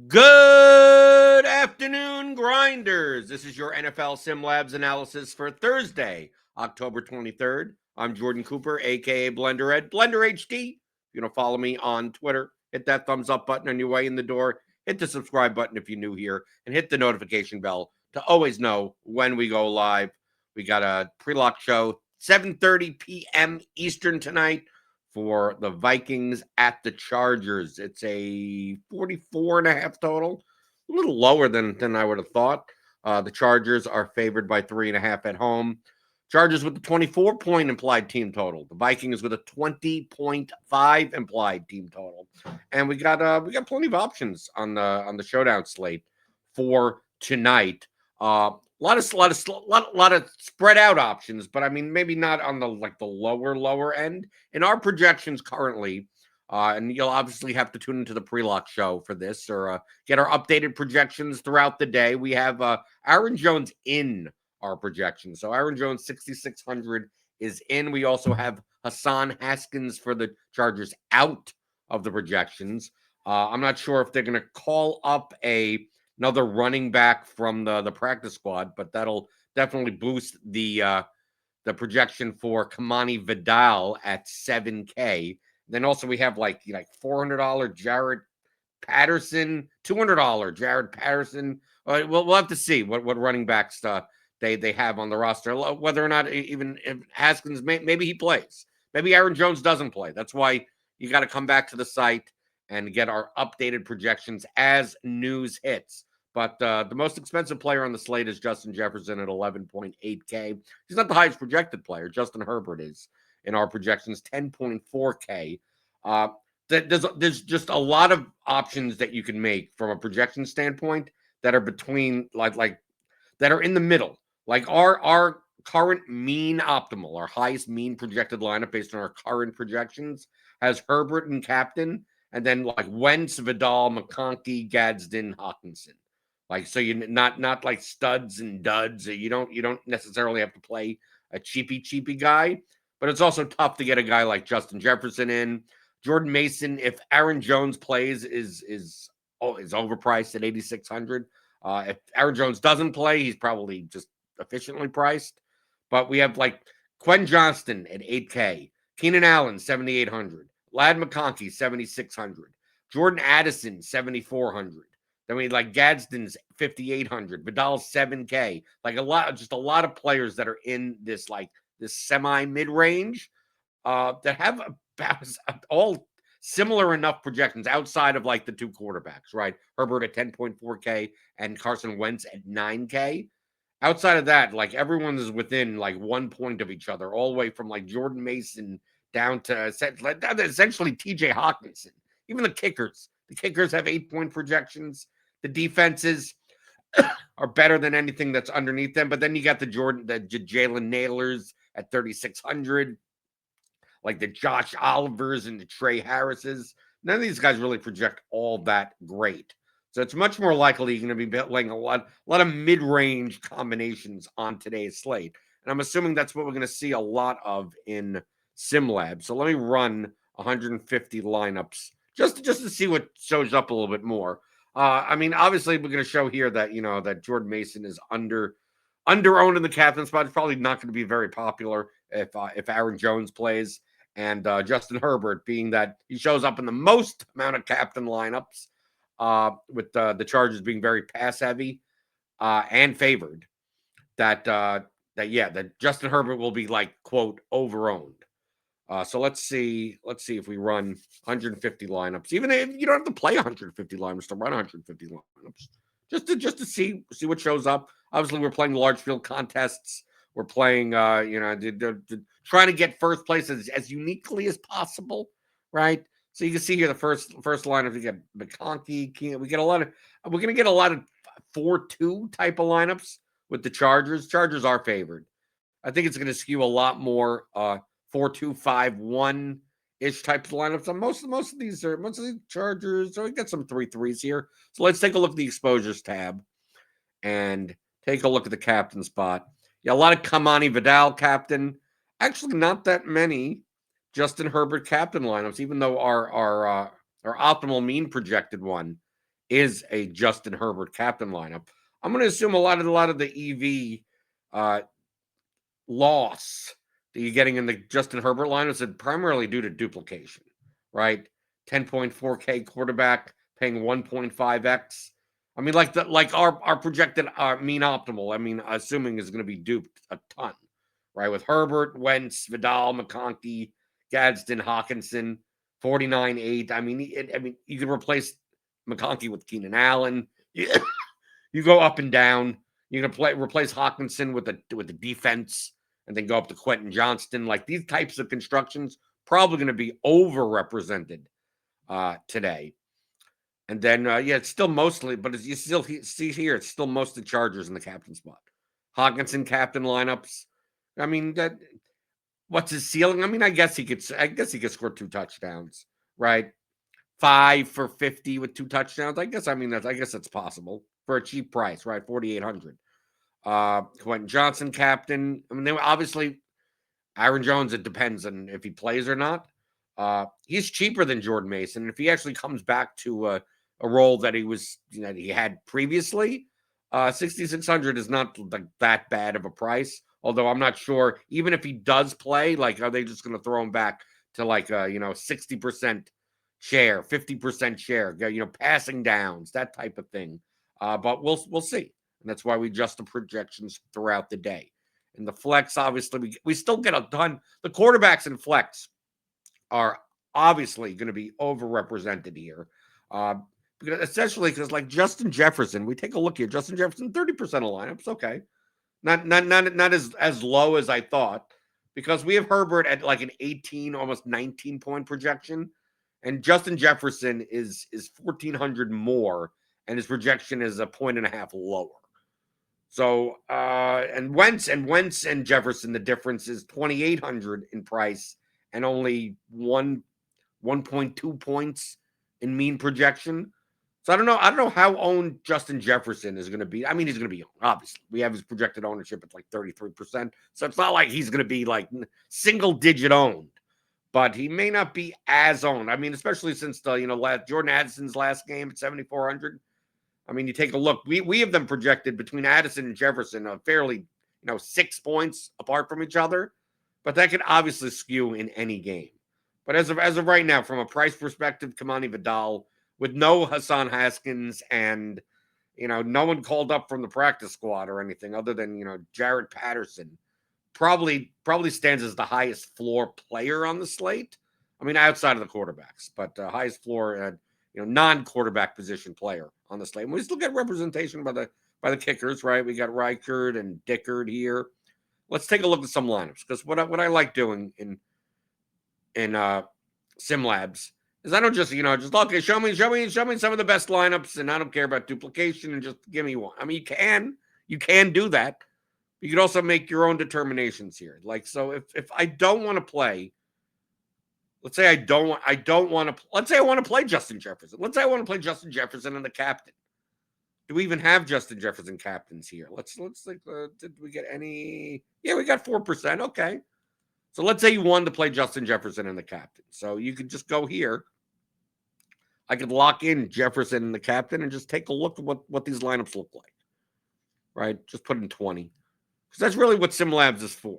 Good afternoon, grinders. This is your NFL SimLabs analysis for Thursday, October 23rd. I'm Jordan Cooper, aka BlenderHD, BlenderHD. You know, follow me on Twitter. Hit that thumbs up button on your way in the door. Hit the subscribe button if you're new here, and hit the notification bell to always know when we go live. We got a pre-lock show, 7:30 p.m. Eastern tonight for the Vikings at the Chargers. It's a 44.5 total, a little lower than I would have thought. The Chargers are favored by 3.5 at home. Chargers with the 24-point implied team total. The Vikings with a 20.5 implied team total. And we got plenty of options on the showdown slate for tonight. Lot of spread out options, but I mean maybe not on the lower end. In our projections currently, and you'll obviously have to tune into the pre-lock show for this or get our updated projections throughout the day. We have Aaron Jones in our projections. So Aaron Jones 6,600 is in. We also have Hassan Haskins for the Chargers out of the projections. I'm not sure if they're going to call up another running back from the practice squad, but that'll definitely boost the projection for Kamani Vidal at 7K. Then also we have like $400 Jared Patterson, $200 Jared Patterson. We'll have to see what running backs they have on the roster, whether or not even if Haskins maybe he plays, maybe Aaron Jones doesn't play. That's why you got to come back to the site and get our updated projections as news hits. But the most expensive player on the slate is Justin Jefferson at 11.8K. He's not the highest projected player. Justin Herbert is in our projections, 10.4K. There's just a lot of options that you can make from a projection standpoint that are between like that are in the middle. Like our current mean optimal, our highest mean projected lineup based on our current projections has Herbert and captain, and then like Wentz, Vidal, McConkey, Gadsden, Hawkinson. Like so, you not like studs and duds. You don't necessarily have to play a cheapy guy, but it's also tough to get a guy like Justin Jefferson in. Jordan Mason, if Aaron Jones plays, is overpriced at 8,600. If Aaron Jones doesn't play, he's probably just efficiently priced. But we have like Quentin Johnston at 8K, Keenan Allen 7,800, Lad McConkey 7,600, Jordan Addison 7,400. Then we like Gadsden's 5,800, Vidal's 7K. Like a lot of players that are in this semi mid range that have all similar enough projections outside of like the two quarterbacks, right? Herbert at 10.4K and Carson Wentz at 9K. Outside of that, like everyone is within like 1 point of each other, all the way from like Jordan Mason down to essentially TJ Hawkinson. Even the kickers have 8-point projections. The defenses are better than anything that's underneath them. But then you got the Jalen Nailers at 3,600, like the Josh Olivers and the Trey Harrises. None of these guys really project all that great. So it's much more likely you're going to be playing a lot of mid-range combinations on today's slate. And I'm assuming that's what we're going to see a lot of in SimLab. So let me run 150 lineups just to see what shows up a little bit more. I mean, obviously, we're going to show here that that Jordan Mason is under-owned in the captain spot. It's probably not going to be very popular if Aaron Jones plays, and Justin Herbert being that he shows up in the most amount of captain lineups, with the Chargers being very pass heavy and favored. That Justin Herbert will be like quote over-owned. So let's see if we run 150 lineups. Even if you don't have to play 150 lineups to run 150 lineups, just to see what shows up. Obviously, we're playing large field contests. We're playing, trying to get first place as uniquely as possible, right? So you can see here the first lineup. We get McConkey. We're going to get a lot of 4-2 type of lineups with the Chargers. Chargers are favored. I think it's going to skew a lot more 4-2-5-1 ish types of lineups. And most of these Chargers. So we got some 3-3s here. So let's take a look at the exposures tab and take a look at the captain spot. Yeah, a lot of Kamani Vidal captain. Actually, not that many Justin Herbert captain lineups, even though our optimal mean projected one is a Justin Herbert captain lineup. I'm going to assume a lot of the EV loss that you're getting in the Justin Herbert lineups is primarily due to duplication, right? 10.4K quarterback paying 1.5x. I mean, like our projected mean optimal. I mean, assuming is going to be duped a ton, right? With Herbert, Wentz, Vidal, McConkey, Gadsden, Hawkinson, 49.8. I mean, you can replace McConkey with Keenan Allen. You go up and down. You're gonna replace Hawkinson with the defense, and then go up to Quentin Johnston. Like these types of constructions, probably going to be overrepresented today. And then it's still mostly, but as you still see here, it's still mostly Chargers in the captain spot. Hawkinson captain lineups. I mean, what's his ceiling? I mean, I guess he could score 2 touchdowns, right? 5 for 50 with 2 touchdowns. I guess that's possible for a cheap price, right? 4,800. Quentin Johnson captain. I mean, obviously Aaron Jones, it depends on if he plays or not. He's cheaper than Jordan Mason. If he actually comes back to a role that he had previously, 6,600 is not like that bad of a price. Although I'm not sure, even if he does play, like, are they just going to throw him back to like 60% share, 50% share, passing downs, that type of thing. But we'll see. And that's why we adjust the projections throughout the day. In the flex, obviously, we still get a ton. The quarterbacks in flex are obviously going to be overrepresented here. Essentially, because like Justin Jefferson, we take a look here. Justin Jefferson, 30% of lineups. Okay. Not as low as I thought, because we have Herbert at like an 18, almost 19 point projection. And Justin Jefferson is 1,400 more, and his projection is a 1.5 lower. So and Wentz and Jefferson, the difference is 2,800 in price and only 1.2 points in mean projection. So I don't know how owned Justin Jefferson is going to be. I mean, he's going to be owned, obviously. We have his projected ownership at like 33%. So it's not like he's going to be like single digit owned, but he may not be as owned. I mean, especially since the Jordan Addison's last game at 7,400. I mean, you take a look. We have them projected between Addison and Jefferson fairly, 6 points apart from each other, but that could obviously skew in any game. But as of right now, from a price perspective, Kamani Vidal with no Hassan Haskins and no one called up from the practice squad or anything other than Jared Patterson, probably stands as the highest floor player on the slate. I mean, outside of the quarterbacks, but highest floor non-quarterback position player on the slate. And we still get representation by the kickers, right? We got Reichard and Dickard here. Let's take a look at some lineups, because what I like doing in SimLabs is I don't just okay, show me some of the best lineups, and I don't care about duplication, and just give me one. I mean, you can do that. But you can also make your own determinations here. Like, so if I don't want to play. Let's say I want to play Justin Jefferson. Let's say I want to play Justin Jefferson and the captain. Do we even have Justin Jefferson captains here? Let's think. Did we get any? Yeah, we got 4%. Okay. So let's say you wanted to play Justin Jefferson and the captain. So you could just go here. I could lock in Jefferson and the captain and just take a look at what these lineups look like. Right? Just put in 20. Because that's really what SimLabs is for.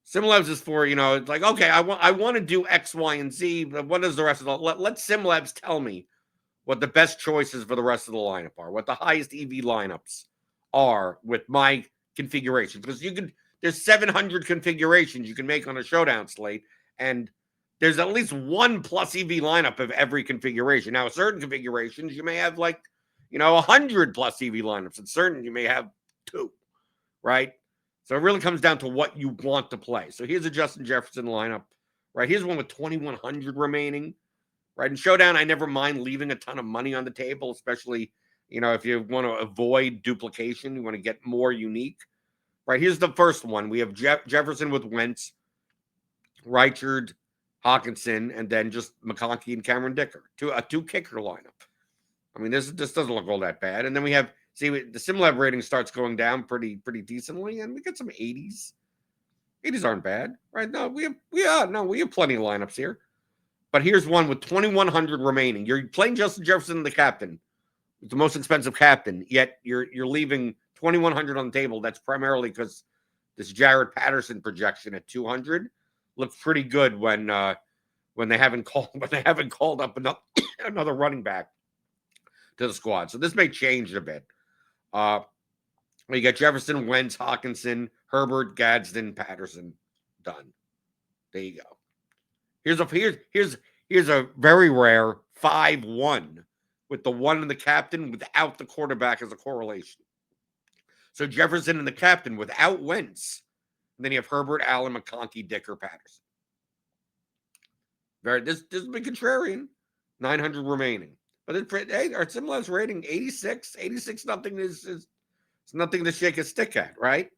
SimLabs is for, it's like, okay, I want to do X, Y, and Z, but what is the rest of the let SimLabs tell me what the best choices for the rest of the lineup are, what the highest EV lineups are with my configurations. Because there's 700 configurations you can make on a showdown slate, and there's at least one plus EV lineup of every configuration. Now, certain configurations, you may have 100 plus EV lineups, and certain you may have 2, right? So it really comes down to what you want to play. So here's a Justin Jefferson lineup, right? Here's one with 2,100 remaining, right? In Showdown, I never mind leaving a ton of money on the table, especially, if you want to avoid duplication, you want to get more unique, right? Here's the first one. We have Jefferson with Wentz, Reichard, Hawkinson, and then just McConkey and Cameron Dicker, a 2-kicker lineup. I mean, this doesn't look all that bad. And then we have, the SimLab rating starts going down pretty decently, and we get some 80s. 80s aren't bad, right? No, we have plenty of lineups here. But here's one with 2,100 remaining. You're playing Justin Jefferson, the captain, the most expensive captain, yet you're leaving 2,100 on the table. That's primarily because this Jared Patterson projection at 200 looks pretty good when they haven't called up another running back to the squad. So this may change a bit. You got Jefferson, Wentz, Hawkinson, Herbert, Gadsden, Patterson. Done. There you go. Here's a very rare 5-1 with the one and the captain without the quarterback as a correlation. So Jefferson and the captain without Wentz. And then you have Herbert, Allen, McConkey, Dicker, Patterson. This is a big contrarian. 900 remaining. But our SimLabs rating 86. 86 nothing is nothing to shake a stick at, right?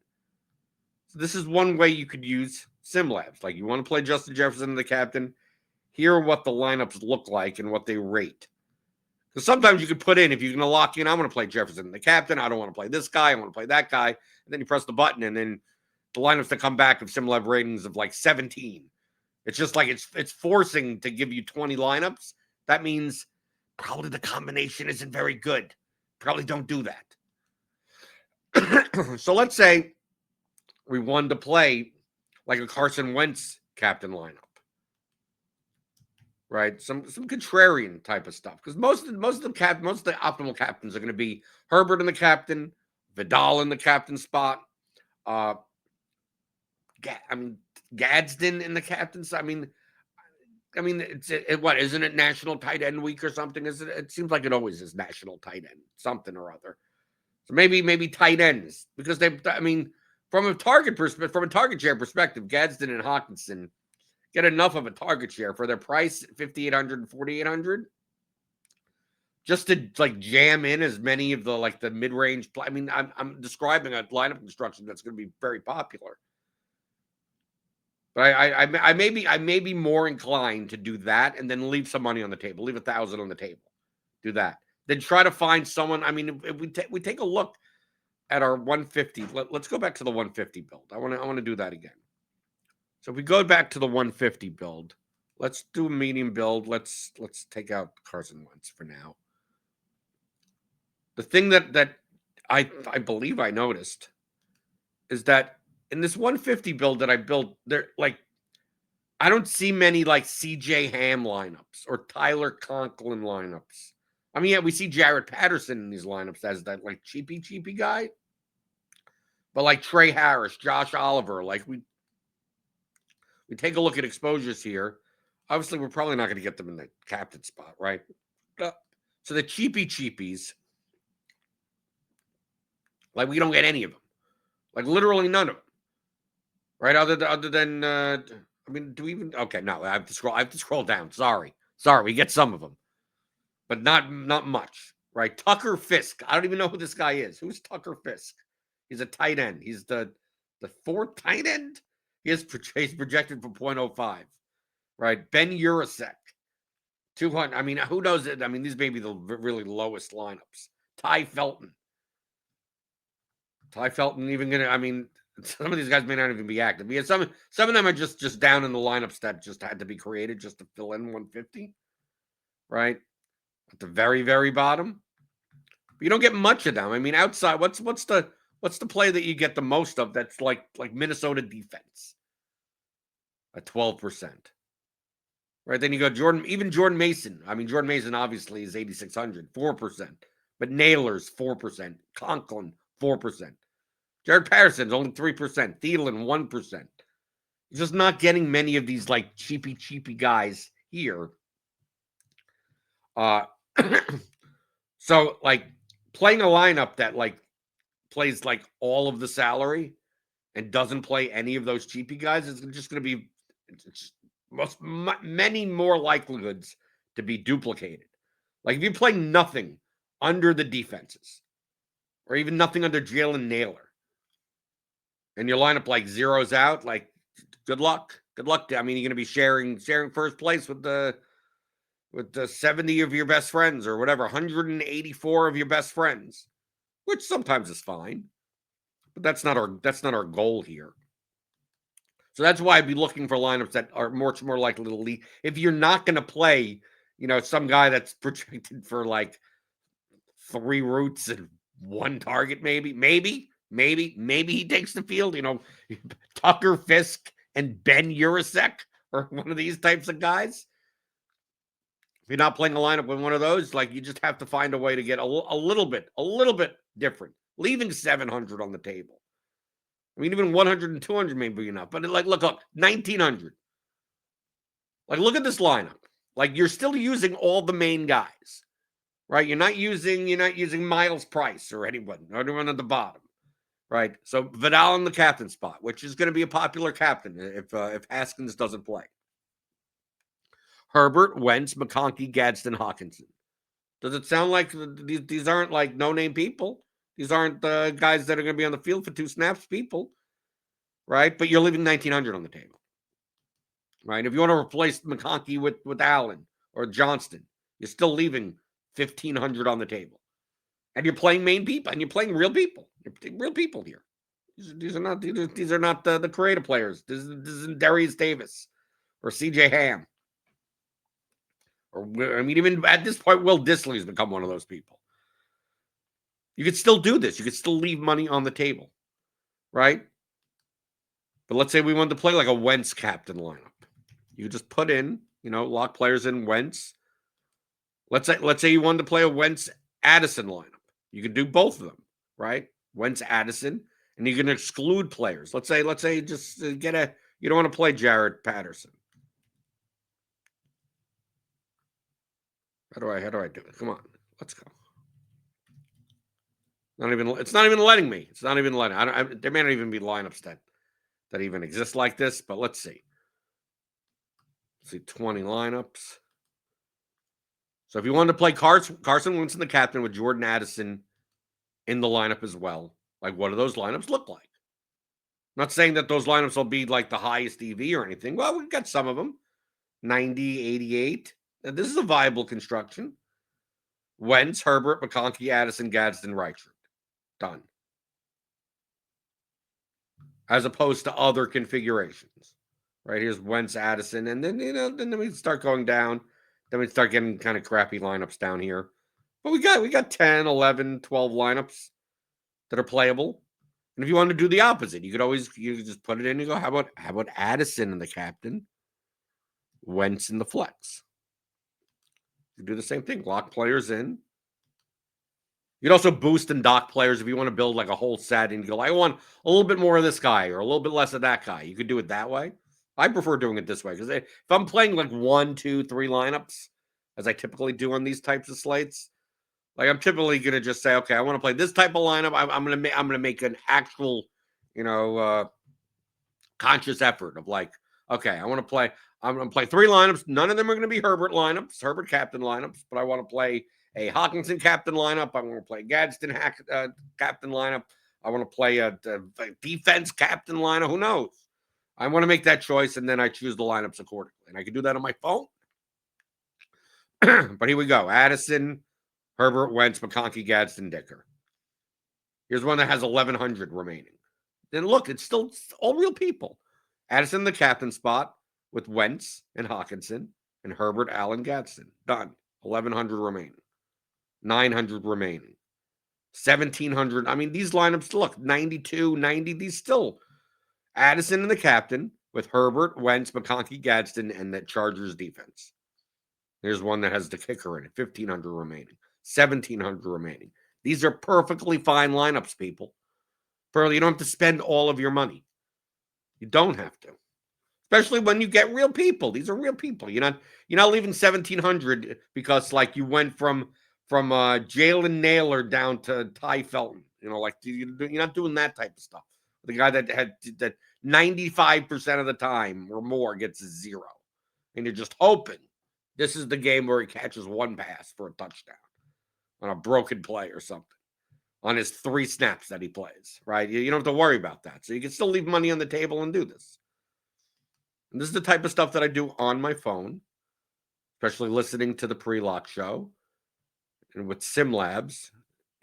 So this is one way you could use SimLabs. Like you want to play Justin Jefferson, the captain. Here are what the lineups look like and what they rate. Because sometimes you could put in, if you're going to lock in, I'm going to play Jefferson, the captain. I don't want to play this guy. I want to play that guy. And then you press the button, and then the lineups that come back of SimLab ratings of like 17. It's just like it's forcing to give you 20 lineups. That means probably the combination isn't very good. Probably don't do that. So let's say we wanted to play like a Carson Wentz captain lineup. Right, some contrarian type of stuff, because most of the optimal captains are going to be Herbert in the captain, Vidal in the captain spot, Gadsden in the captain's. I mean, what isn't it National Tight End Week or something? It seems like it always is National Tight End something or other. So maybe tight ends, because from a target share perspective, Gadsden and Hawkinson get enough of a target share for their price, 5,800 and 4,800, just to like jam in as many of the mid-range. I'm describing a lineup construction that's going to be very popular. But I may be more inclined to do that and then leave some money on the table, leave 1,000 on the table, do that. Then try to find someone. If we take a look at our 150, let's go back to the 150 build. I want to do that again. So if we go back to the 150 build, let's do a medium build. Let's take out Carson Wentz for now. The thing that I believe I noticed is that in this 150 build that I built, I don't see many like CJ Ham lineups or Tyler Conklin lineups. Yeah, we see Jared Patterson in these lineups as that like cheapy guy. But like Trey Harris, Josh Oliver, like we take a look at exposures here. Obviously, we're probably not going to get them in the captain spot, right? So the cheapies, like we don't get any of them, like literally none of them, right? Other than do we even? Okay, no, I have to scroll down. Sorry, we get some of them, but not much, right? Tucker Fisk. I don't even know who this guy is. Who's Tucker Fisk? He's a tight end. He's the fourth tight end. He's projected for 0.05, right? Ben Urasek, 200. Who knows it? These may be the really lowest lineups. Ty Felton, even gonna. Some of these guys may not even be active. Because some of them are just down in the lineups that just had to be created just to fill in 150, right? At the very, very bottom. But you don't get much of them. Outside, what's the play that you get the most of that's like Minnesota defense at 12%? Right, then you go Jordan Mason. Jordan Mason obviously is 8,600, 4%. But Nailers, 4%. Conklin, 4%. Jared Patterson's only 3%. Thielen, 1%. You're just not getting many of these like cheapy guys here. So like playing a lineup that like plays like all of the salary and doesn't play any of those cheapy guys is just going to be many more likelihoods to be duplicated. Like if you play nothing under the defenses or even nothing under Jalen Nailor and your lineup like zeroes out, like good luck. You're going to be sharing first place with the 70 of your best friends or whatever, 184 of your best friends, which sometimes is fine, but that's not our goal here. So that's why I'd be looking for lineups that are much more likely to lead. If you're not going to play, some guy that's projected for like 3 routes and 1 target, maybe he takes the field. Tucker Fisk and Ben Urasek or one of these types of guys. If you're not playing a lineup with one of those, like, you just have to find a way to get a little bit different, leaving 700 on the table. I mean, even 100 and 200 may be enough, but look, 1900. Like, look at this lineup. Like, you're still using all the main guys, right? You're not using Miles Price or anyone at the bottom, right? So Vidal in the captain spot, which is going to be a popular captain if Haskins doesn't play. Herbert, Wentz, McConkey, Gadsden, Hawkinson. Does it sound like these aren't like no-name people? These aren't the guys that are going to be on the field for 2 snaps people, right? But you're leaving 1900 on the table, right? If you want to replace McConkey with Allen or Johnston, you're still leaving 1500 on the table, and you're playing main people, and you're playing real people. You're real people here. These are not the creative players. This isn't Darius Davis or C.J. Ham. Or, I mean, even at this point, Will Dissly has become one of those people. You could still do this. You could still leave money on the table, right? But let's say we wanted to play like a Wentz captain lineup. You just put in, lock players in Wentz. Let's say you wanted to play a Wentz Addison lineup. You could do both of them, right? Wentz Addison, and you can exclude players. Let's say just you don't want to play Jared Patterson. How do I do it? Come on, let's go. It's not even letting me. It's not even letting. There may not even be lineups that even exist like this, but let's see. Let's see, 20 lineups. So if you wanted to play Carson Wentz in the captain with Jordan Addison in the lineup as well, like, what do those lineups look like? I'm not saying that those lineups will be like the highest EV or anything. Well, we've got some of them. 90, 88. This is a viable construction. Wentz, Herbert, McConkey, Addison, Gadsden, Reichert. Done. As opposed to other configurations. Right, here's Wentz, Addison, and then, then we start going down. Then we start getting kind of crappy lineups down here. But we got 10, 11, 12 lineups that are playable. And if you want to do the opposite, you could just put it in and go, how about Addison in the captain, Wentz in the flex? You do the same thing. Lock players in. You could also boost and dock players if you want to build like a whole set and you go, I want a little bit more of this guy or a little bit less of that guy. You could do it that way. I prefer doing it this way because if I'm playing like 1, 2, 3 lineups, as I typically do on these types of slates, like, I'm typically going to just say, okay, I want to play this type of lineup. I'm going to make an actual, conscious effort of like, okay, I'm going to play 3 lineups. None of them are going to be Herbert lineups, Herbert captain lineups, but I want to play a Hawkinson captain lineup. I want to play Gadsden captain lineup. I want to play a defense captain lineup. Who knows? I want to make that choice, and then I choose the lineups accordingly. And I can do that on my phone. But here we go. Addison, Herbert, Wentz, McConkey, Gadsden, Dicker. Here's one that has 1,100 remaining. Then look, it's still all real people. Addison in the captain spot with Wentz and Hawkinson and Herbert, Allen, Gadsden. Done. 1,100 remaining. 900 remaining. 1,700. I mean, these lineups, look, 92, 90, these still. Addison in the captain with Herbert, Wentz, McConkey, Gadsden, and that Chargers defense. Here's one that has the kicker in it. 1,500 remaining. 1,700 remaining. These are perfectly fine lineups, people. You don't have to spend all of your money. You don't have to. Especially when you get real people. These are real people. You're not leaving 1,700 because like you went from Jalen Naylor down to Ty Felton. Like you're not doing that type of stuff. The guy that had that 95% of the time or more gets a 0. And you're just hoping this is the game where he catches 1 pass for a touchdown on a broken play or something on his 3 snaps that he plays, right? You don't have to worry about that. So you can still leave money on the table and do this. And this is the type of stuff that I do on my phone, especially listening to the pre-lock show and with SimLabs,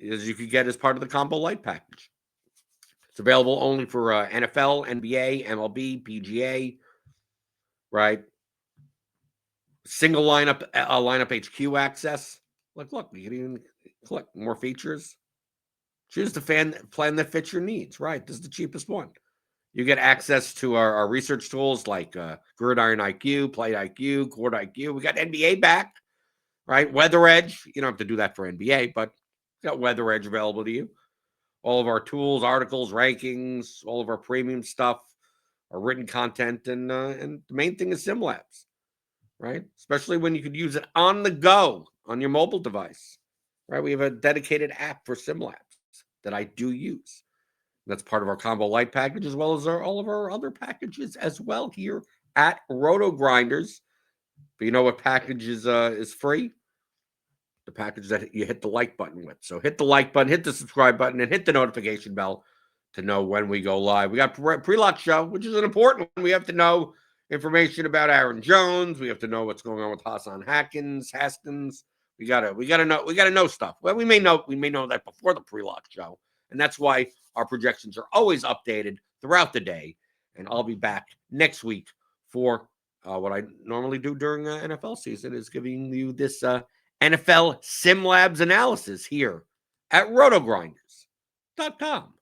as you could get as part of the Combo Light package. It's available only for NFL, NBA, MLB, PGA, right? Single lineup HQ access. Look, you can even click more features. Choose the plan that fits your needs. Right, this is the cheapest one. You get access to our research tools like Gridiron IQ, Plate IQ, Court IQ. We got NBA back, right? Weather Edge. You don't have to do that for NBA, but we got Weather Edge available to you. All of our tools, articles, rankings, all of our premium stuff, our written content, and the main thing is SimLabs, right? Especially when you could use it on the go on your mobile device, right? We have a dedicated app for SimLabs that I do use. That's part of our combo light package, as well as all of our other packages as well here at RotoGrinders. But you know what package is free? The package that you hit the like button with. So hit the like button, hit the subscribe button, and hit the notification bell to know when we go live. We got pre-lock show, which is an important one. We have to know information about Aaron Jones. We have to know what's going on with Hassan Haskins. We gotta know stuff. Well, we may know that before the pre-lock show, and that's why our projections are always updated throughout the day. And I'll be back next week for what I normally do during NFL season is giving you this NFL SimLabs analysis here at RotoGrinders.com.